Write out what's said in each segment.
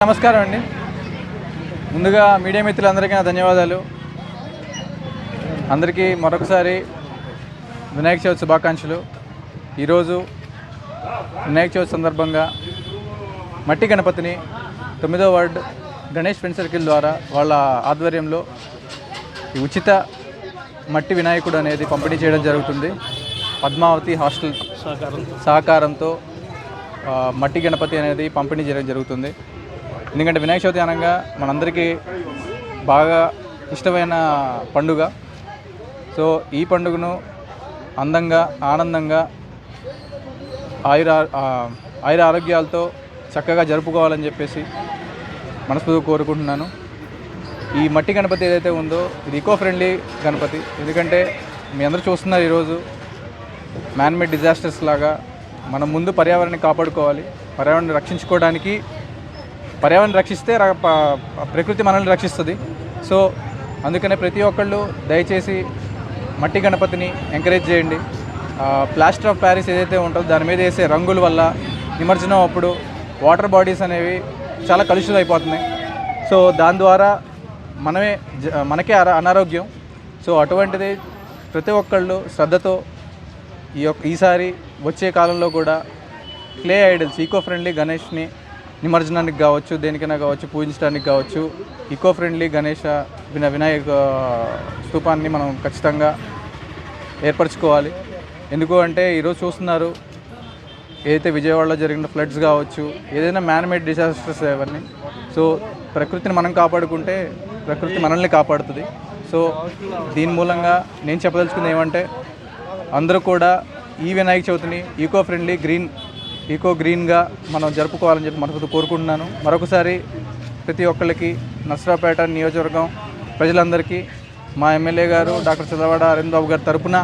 నమస్కారం అండి. ముందుగా మీడియా మిత్రులందరికీ నా ధన్యవాదాలు. అందరికీ మరొకసారి వినాయక చవితి శుభాకాంక్షలు. ఈరోజు వినాయక చవితి సందర్భంగా మట్టి గణపతిని 9వ వార్డు గణేష్ ఫ్రెండ్ సర్కిల్ ద్వారా వాళ్ళ ఆధ్వర్యంలో ఈ ఉచిత మట్టి వినాయకుడు అనేది పంపిణీ చేయడం జరుగుతుంది. పద్మావతి హాస్టల్ సహకారంతో మట్టి గణపతి అనేది పంపిణీ చేయడం జరుగుతుంది. ఎందుకంటే వినాయక చవితి అనగా మనందరికీ బాగా ఇష్టమైన పండుగ. సో ఈ పండుగను అందంగా ఆనందంగా ఆయుర ఆరోగ్యాలతో చక్కగా జరుపుకోవాలని చెప్పేసి మనస్ఫూర్తిగా కోరుకుంటున్నాను. ఈ మట్టి గణపతి ఏదైతే ఉందో ఇది ఈకో ఫ్రెండ్లీ గణపతి. ఎందుకంటే మీ అందరూ చూస్తున్నారు, ఈరోజు మ్యాన్మేడ్ డిజాస్టర్స్ లాగా మనం ముందు పర్యావరణాన్ని కాపాడుకోవాలి. పర్యావరణాన్ని రక్షించుకోవడానికి పర్యావరణం రక్షిస్తే ప్రకృతి మనల్ని రక్షిస్తుంది. సో అందుకనే ప్రతి ఒక్కళ్ళు దయచేసి మట్టి గణపతిని ఎంకరేజ్ చేయండి. ప్లాస్టర్ ఆఫ్ ప్యారిస్ ఏదైతే ఉంటుందో దాని మీద వేసే రంగుల వల్ల నిమజ్జనం అప్పుడు వాటర్ బాడీస్ అనేవి చాలా కలుషితం అయిపోతున్నాయి. సో దాని ద్వారా మనకే అనారోగ్యం. సో అటువంటిది ప్రతి ఒక్కళ్ళు శ్రద్ధతో ఈసారి వచ్చే కాలంలో కూడా క్లే ఐడల్స్ ఈకో ఫ్రెండ్లీ గణేష్ని నిమజ్జనానికి కావచ్చు, దేనికైనా కావచ్చు, పూజించడానికి కావచ్చు, ఈకో ఫ్రెండ్లీ వినాయక స్తూపాన్ని మనం ఖచ్చితంగా ఏర్పరచుకోవాలి. ఎందుకు అంటే ఈరోజు చూస్తున్నారు, ఏదైతే విజయవాడలో జరిగిన ఫ్లడ్స్ కావచ్చు, ఏదైనా మ్యాన్మేడ్ డిజాస్టర్స్ అవన్నీ. సో ప్రకృతిని మనం కాపాడుకుంటే ప్రకృతి మనల్ని కాపాడుతుంది. సో దీని మూలంగా నేను చెప్పదలుచుకుంది ఏమంటే, అందరూ కూడా ఈ వినాయక చవితిని ఈకో ఫ్రెండ్లీ గ్రీన్గా మనం జరుపుకోవాలని చెప్పి మనసు కోరుకుంటున్నాను. మరొకసారి ప్రతి ఒక్కళ్ళకి నర్సరావుపేట నియోజకవర్గం ప్రజలందరికీ మా ఎమ్మెల్యే గారు డాక్టర్ చంద్రవాడ అరవింద్ బాబు గారి తరపున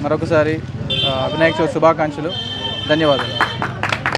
మరొకసారి వినాయక చవితి శుభాకాంక్షలు. ధన్యవాదాలు.